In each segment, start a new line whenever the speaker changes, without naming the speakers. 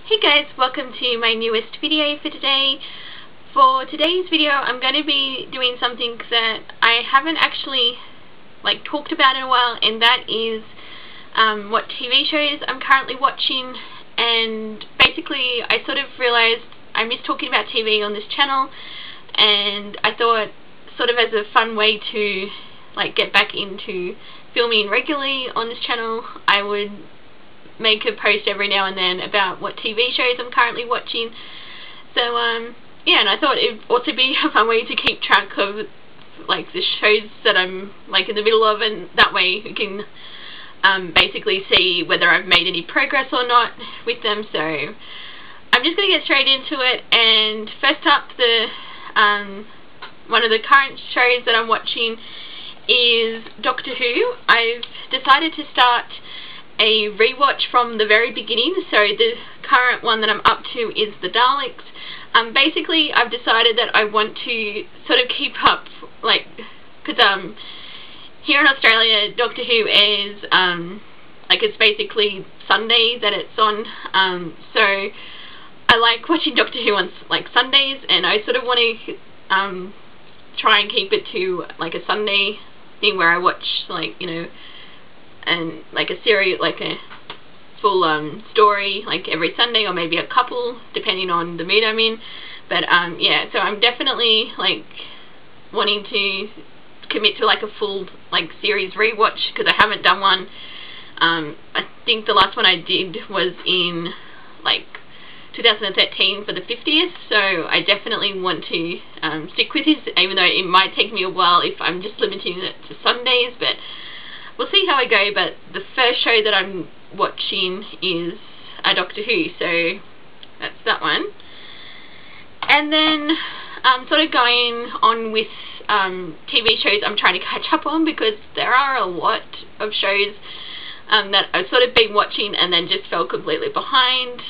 Hey guys, welcome to my newest video for today. For today's video I'm going to be doing something that I haven't actually talked about in a while, and that is what TV shows I'm currently watching. And basically I sort of realised I miss talking about TV on this channel, and I thought sort of as a fun way to get back into filming regularly on this channel, I would make a post every now and then about what TV shows I'm currently watching. So yeah, and I thought it'd also be a fun way to keep track of the shows that I'm in the middle of, and that way we can basically see whether I've made any progress or not with them. So I'm just going to get straight into it. And first up, the one of the current shows that I'm watching is Doctor Who. I've decided to start a rewatch from the very beginning, so the current one that I'm up to is the Daleks. Basically I've decided that I want to sort of keep up, because here in Australia Doctor Who is it's basically Sunday that it's on, so I like watching Doctor Who on Sundays, and I sort of want to try and keep it to a Sunday thing where I watch and a series, a full story every Sunday, or maybe a couple depending on the mood I'm in. But yeah, so I'm definitely wanting to commit to a full series rewatch, because I haven't done one. I think the last one I did was in 2013 for the 50th, so I definitely want to stick with this, even though it might take me a while if I'm just limiting it to Sundays. But we'll see how I go. But the first show that I'm watching is Doctor Who, so that's that one. And then sort of going on with TV shows I'm trying to catch up on, because there are a lot of shows that I've sort of been watching and then just fell completely behind.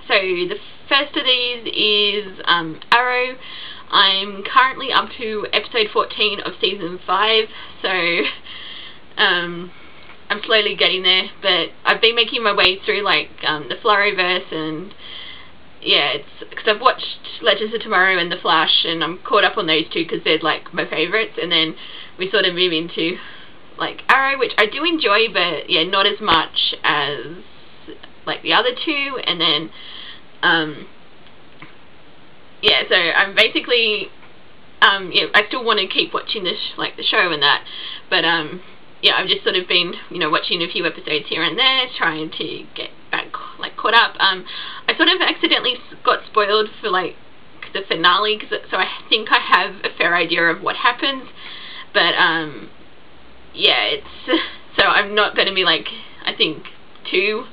So the first of these is Arrow. I'm currently up to episode 14 of season 5, so I'm slowly getting there, but I've been making my way through the Flurryverse, and yeah, it's because I've watched Legends of Tomorrow and The Flash, and I'm caught up on those two because they're my favourites, and then we sort of move into Arrow, which I do enjoy, but yeah, not as much as the other two. And then yeah, so I'm basically yeah, I still want to keep watching this the show and that, but yeah, I've just sort of been watching a few episodes here and there, trying to get back caught up. I sort of accidentally got spoiled for the finale, so I think I have a fair idea of what happens, but yeah, it's so I'm not going to be I think too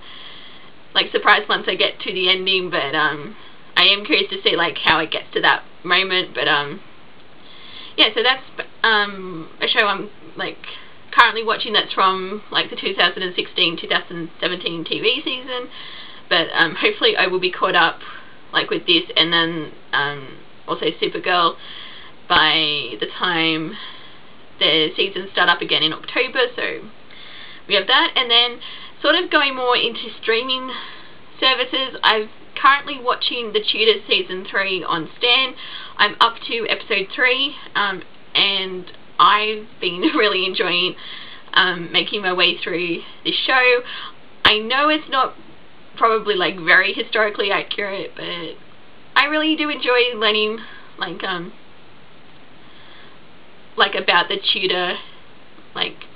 surprised once I get to the ending, but I am curious to see how it gets to that moment. But yeah, so that's a show I'm currently watching, that's from the 2016-2017 TV season, but hopefully I will be caught up with this, and then also Supergirl by the time the seasons start up again in October. So we have that. And then sort of going more into streaming services, I'm currently watching The Tudors season 3 on Stan. I'm up to episode 3, and I've been really enjoying making my way through this show. I know it's not probably very historically accurate, but I really do enjoy learning about the Tudor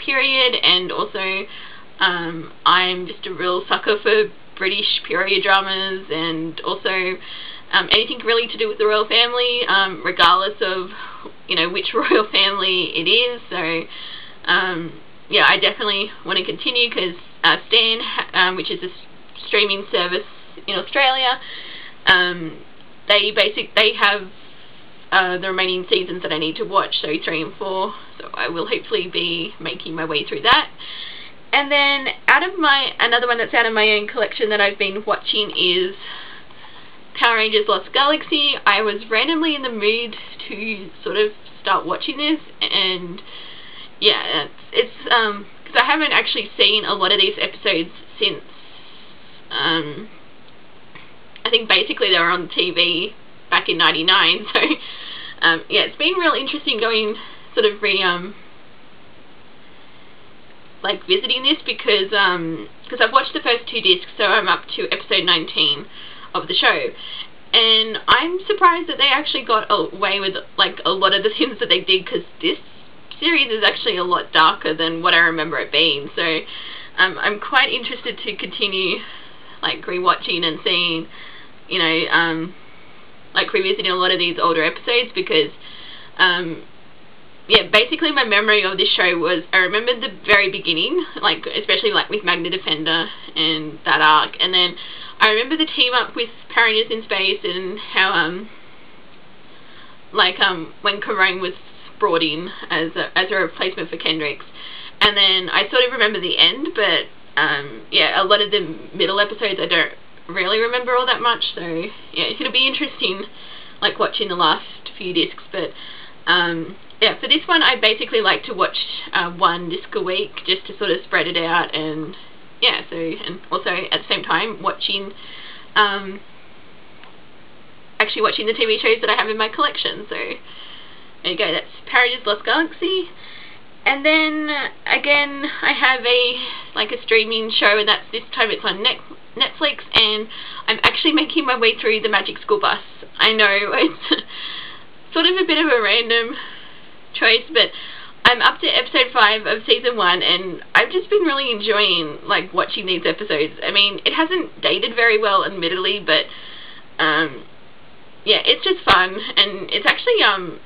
period, and also I'm just a real sucker for British period dramas, and also anything really to do with the royal family, regardless of which royal family it is. So yeah, I definitely want to continue, because Stan, which is a streaming service in Australia, they have the remaining seasons that I need to watch, so 3 and 4, so I will hopefully be making my way through that. And then another one that's out of my own collection that I've been watching is Power Rangers Lost Galaxy. I was randomly in the mood to sort of start watching this, and yeah, it's because I haven't actually seen a lot of these episodes since think basically they were on TV back in '99. So yeah, it's been real interesting going sort of like visiting this, because I've watched the first 2 discs, so I'm up to episode 19 of the show, and I'm surprised that they actually got away with like a lot of the things that they did, because this series is actually a lot darker than what I remember it being. So I'm quite interested to continue like rewatching and seeing, you know, like revisiting a lot of these older episodes, because yeah, basically my memory of this show was, I remember the very beginning, like especially like with Magna Defender and that arc, and then I remember the team up with Power Rangers in Space, and how like when Kerrang was brought in as a replacement for Kendricks, and then I sort of remember the end, but yeah, a lot of the middle episodes I don't really remember all that much. So yeah, it'll be interesting like watching the last few discs, but yeah, for this one I basically like to watch 1 disc a week, just to sort of spread it out, and yeah, so, and also at the same time watching actually watching the TV shows that I have in my collection. So there you go, that's Power Rangers Lost Galaxy. And then again I have a streaming show, and that's, this time it's on Netflix, and I'm actually making my way through the Magic School Bus. I know it's sort of a bit of a random choice, but I'm up to episode 5 of season 1, and I've just been really enjoying like watching these episodes. I mean, it hasn't dated very well, admittedly, but yeah, it's just fun, and it's actually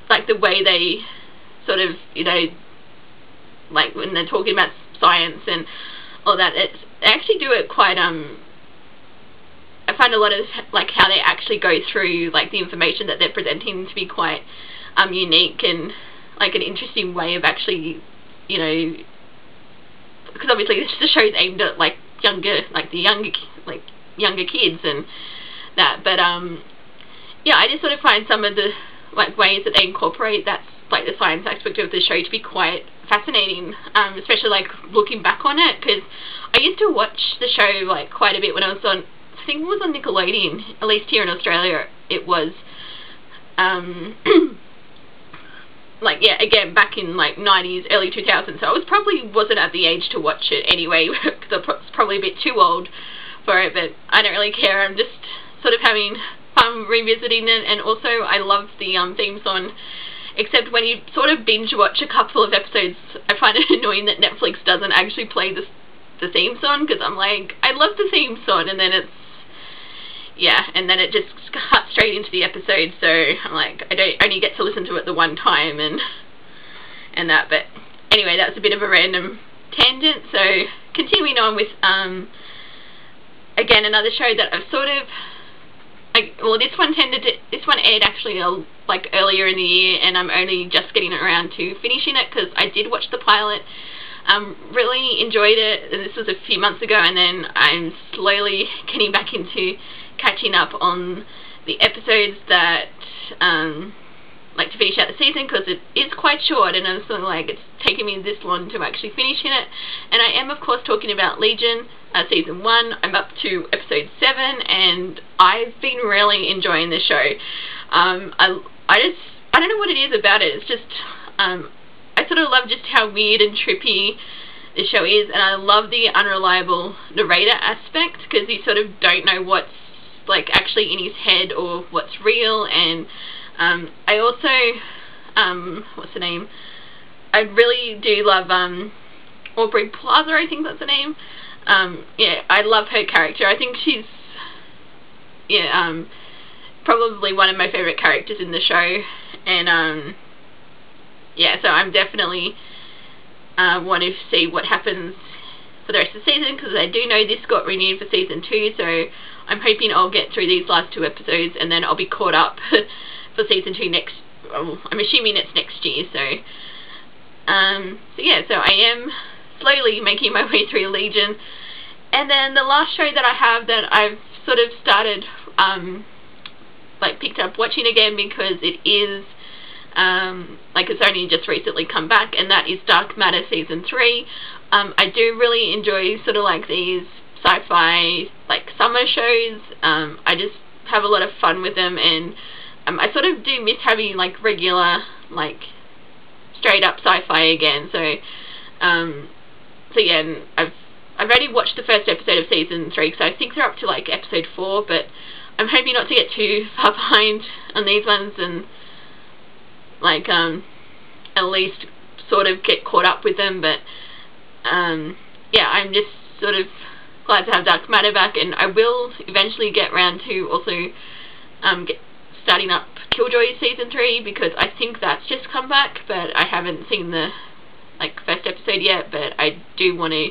like the way they sort of, you know, like when they're talking about science and all that, they actually do it quite I find a lot of like how they actually go through like the information that they're presenting to be quite unique, and like an interesting way of actually, you know, because obviously the show's aimed at like younger kids and that, but yeah, I just sort of find some of the like ways that they incorporate that, like the science aspect of the show, to be quite fascinating, especially like looking back on it, because I used to watch the show like quite a bit when I was on, I think it was on Nickelodeon, at least here in Australia it was, like, yeah, again, back in like 90s, early 2000s, so I wasn't at the age to watch it anyway, because I was probably a bit too old for it, but I don't really care. I'm just sort of having fun revisiting it, and also I love the theme song, except when you sort of binge watch a couple of episodes, I find it annoying that Netflix doesn't actually play the theme song, because I'm like, I love the theme song, and then it's, yeah, and then it just cuts straight into the episode, so I'm like, I don't only get to listen to it the one time, and that, but anyway, that's a bit of a random tangent. So continuing on with again, another show that I've sort of, well, this one aired actually like earlier in the year, and I'm only just getting around to finishing it, because I did watch the pilot, really enjoyed it, and this was a few months ago, and then I'm slowly getting back into catching up on the episodes that like to finish out the season, because it is quite short, and I'm sort of like, it's taken me this long to actually finishing it. And I am of course talking about Legion, season 1. I'm up to episode 7, and I've been really enjoying this show. I don't know what it is about it. It's just I sort of love just how weird and trippy the show is, and I love the unreliable narrator aspect, because you sort of don't know what's like actually in his head or what's real. And I also what's the name, I really do love Aubrey Plaza, I think that's the name. Yeah, I love her character. I think she's, yeah, probably one of my favourite characters in the show, and yeah, so I'm definitely want to see what happens for the rest of the season, because I do know this got renewed for season 2, so I'm hoping I'll get through these last 2 episodes, and then I'll be caught up for season 2 next, I'm assuming it's next year, so yeah, so I am slowly making my way through Legion. And then the last show that I have that I've sort of started, like picked up watching again, because it is, like it's only just recently come back, and that is Dark Matter season 3. I do really enjoy sort of like these sci-fi like summer shows. I just have a lot of fun with them, and I sort of do miss having like regular, like straight up sci-fi again. So yeah, and I've already watched the first episode of season 3, so I think they're up to like episode 4, but I'm hoping not to get too far behind on these ones, and like at least sort of get caught up with them. But yeah, I'm just sort of glad to have Dark Matter back, and I will eventually get around to also starting up Killjoy season 3, because I think that's just come back, but I haven't seen the like first episode yet. But I do want to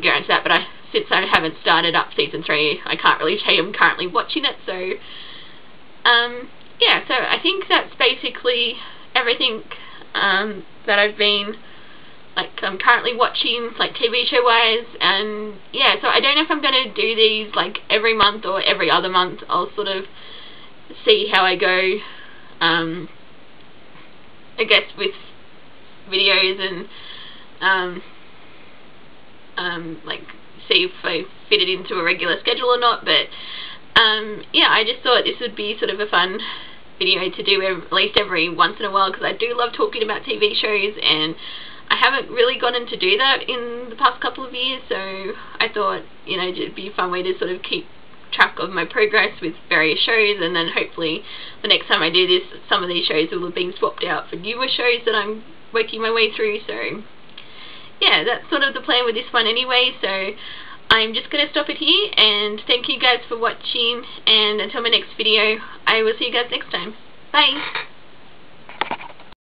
get around to that, but since I haven't started up season 3, I can't really say I'm currently watching it. So yeah, so I think that's basically everything that I've been like currently watching, like TV show wise. And yeah, so I don't know if I'm going to do these like every month or every other month. I'll sort of see how I go, I guess, with videos, and like see if I fit it into a regular schedule or not. But yeah, I just thought this would be sort of a fun video to do at least every once in a while, because I do love talking about TV shows, and I haven't really gotten to do that in the past couple of years. So I thought, you know, it'd be a fun way to sort of keep track of my progress with various shows, and then hopefully the next time I do this, some of these shows will have been swapped out for newer shows that I'm working my way through. So yeah, that's sort of the plan with this one anyway. So I'm just going to stop it here, and thank you guys for watching, and until my next video, I will see you guys next time. Bye!